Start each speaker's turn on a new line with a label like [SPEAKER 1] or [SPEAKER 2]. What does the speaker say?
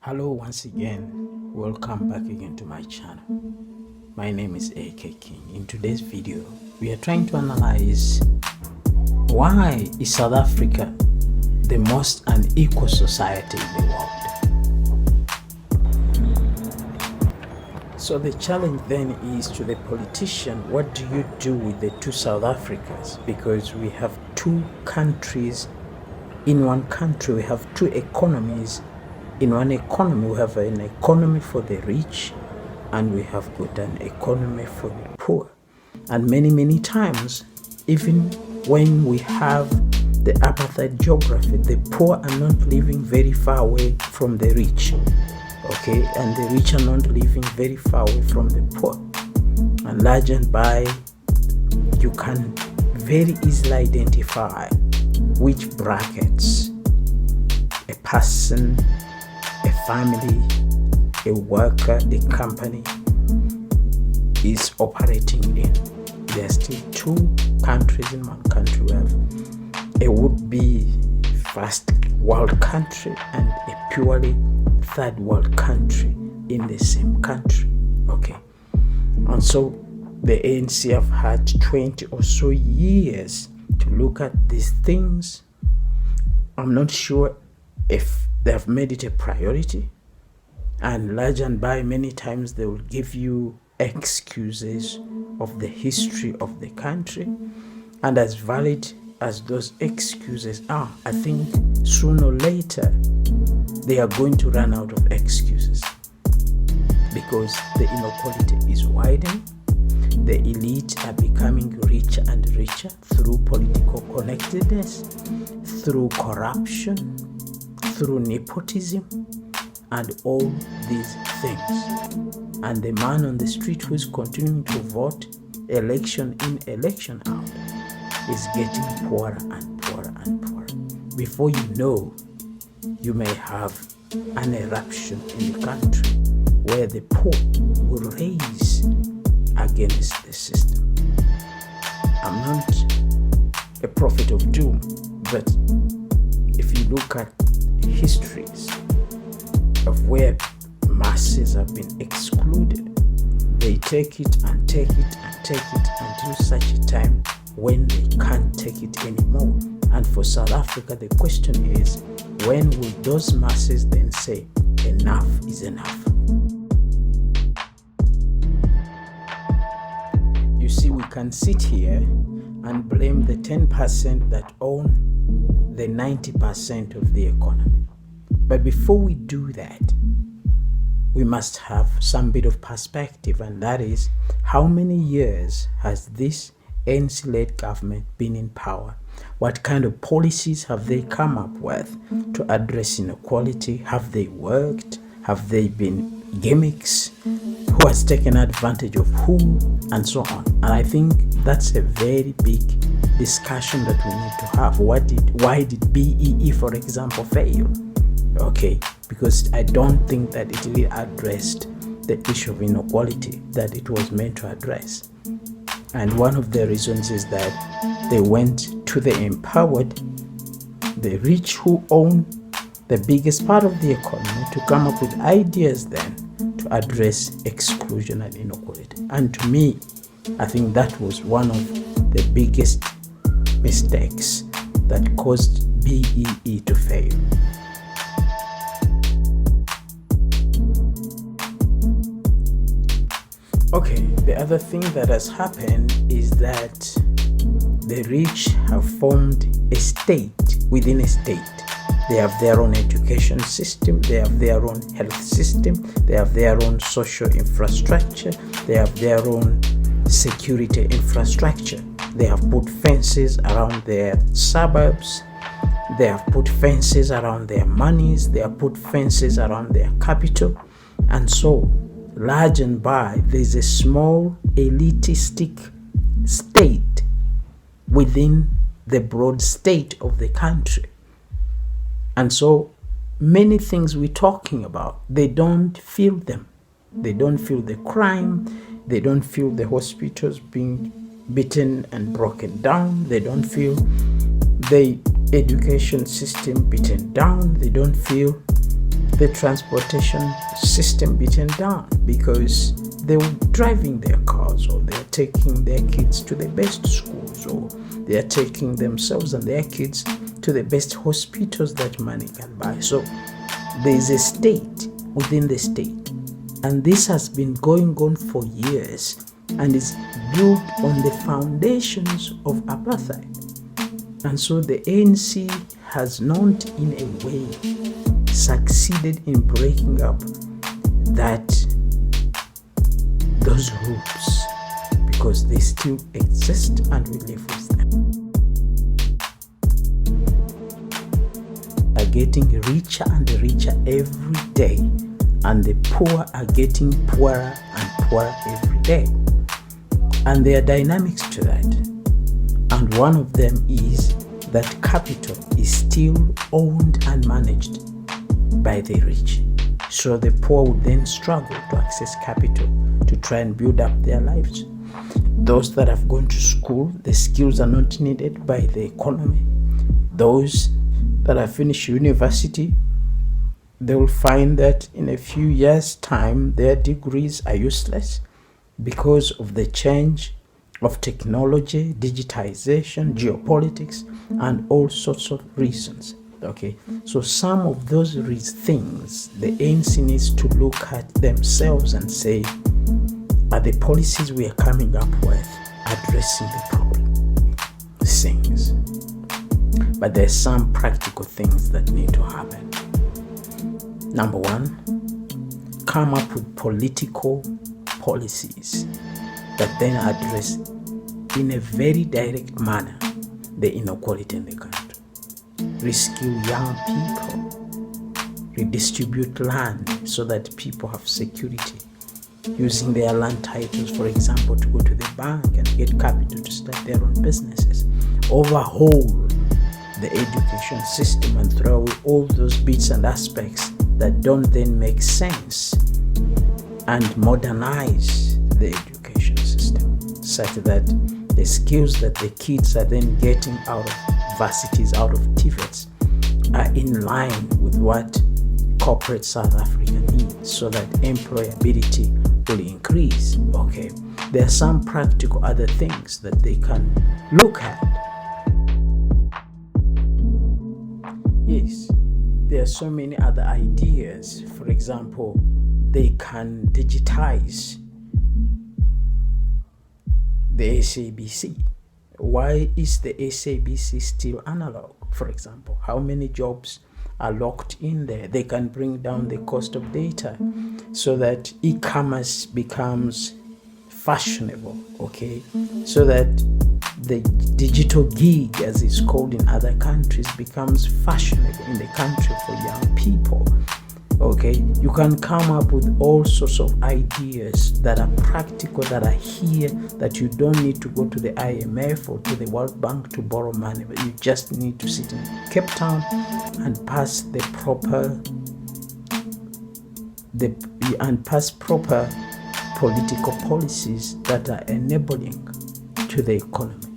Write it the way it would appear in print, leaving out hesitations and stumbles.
[SPEAKER 1] Hello once again, welcome back again to my channel. My name is AK King. In today's video, we are trying to analyze why is South Africa the most unequal society in the world. So the challenge then is to the politician, what do you do with the two South Africas? Because we have two countries. In one country, we have two economies. In one economy, we have an economy for the rich, and we have got an economy for the poor. And many times, even when we have the apartheid geography, the poor are not living very far away from the rich, okay? And the rich are not living very far away from the poor. And large and by, you can very easily identify which brackets a person, a family, a worker, a company is operating in. There are still two countries in one country. We have a would-be first world country and a purely third world country in the same country. Okay. And so the ANC have had 20 or so years to look at these things. I'm not sure if they have made it a priority, and large and by many times they will give you excuses of the history of the country, and as valid as those excuses are, I think sooner or later they are going to run out of excuses, because the inequality is widening. The elite are becoming richer and richer through political connectedness, through corruption, through nepotism, and all these things. And the man on the street who is continuing to vote election in, election out is getting poorer and poorer and poorer. Before you know, you may have an eruption in the country where the poor will raise against the system. I'm not a prophet of doom, but if you look at histories of where masses have been excluded, they take it and take it and take it until such a time when they can't take it anymore. And for South Africa, the question is, when will those masses then say enough is enough? You see, we can sit here and blame the 10% that own the 90% of the economy. But before we do that, we must have some bit of perspective, and that is, how many years has this ANC-led government been in power? What kind of policies have they come up with to address inequality? Have they worked? Have they been gimmicks? Who has taken advantage of who? And so on. And I think that's a very big discussion that we need to have. Why did BEE, for example, fail? Okay, because I don't think that it really addressed the issue of inequality that it was meant to address. And one of the reasons is that they went to the empowered, the rich who own the biggest part of the economy, to come up with ideas then to address exclusion and inequality. And to me, I think that was one of the biggest mistakes that caused BEE to fail. Okay, the other thing that has happened is that the rich have formed a state within a state. They have their own education system, they have their own health system, they have their own social infrastructure, they have their own security infrastructure. They have put fences around their suburbs, they have put fences around their monies, they have put fences around their capital, and so large and by, there's a small elitistic state within the broad state of the country. And so many things we're talking about, they don't feel them. They don't feel the crime. They don't feel the hospitals being beaten and broken down. They don't feel the education system beaten down. They don't feel the transportation system beaten down, because they're driving their cars, or they're taking their kids to the best schools, or they're taking themselves and their kids to the best hospitals that money can buy. So there's a state within the state, and this has been going on for years and is built on the foundations of apartheid. And so the ANC has not in a way succeeded in breaking up those roots, because they still exist and we live with them. Are getting richer and richer every day, and the poor are getting poorer and poorer every day. And there are dynamics to that. And one of them is that capital is still owned and managed by the rich. So the poor would then struggle to access capital to try and build up their lives. Those that have gone to school, the skills are not needed by the economy. Those that have finished university, they will find that in a few years' time, their degrees are useless because of the change of technology, digitization, geopolitics, and all sorts of reasons. Okay, so some of those things the ANC needs to look at themselves and say, are the policies we are coming up with addressing the problem? Things. But there's some practical things that need to happen. Number one, come up with political policies that then address in a very direct manner the inequality in the country. Reskill young people, redistribute land so that people have security, using their land titles, for example, to go to the bank and get capital to start their own businesses. Overhaul the education system and throw away all those bits and aspects that don't then make sense, and modernize the education system such that the skills that the kids are then getting out of varsities, out of TVETs, are in line with what corporate South Africa needs, so that employability will increase. Okay, there are some practical other things that they can look at. Yes, there are so many other ideas. For example, they can digitize the SABC. Why is the SABC still analog? For example, how many jobs are locked in there? They can bring down the cost of data so that e-commerce becomes fashionable, okay? So that the digital gig, as it's called in other countries, becomes fashionable in the country for young people. Okay, you can come up with all sorts of ideas that are practical, that are here, that you don't need to go to the IMF or to the World Bank to borrow money, but you just need to sit in Cape Town and pass proper political policies that are enabling to the economy.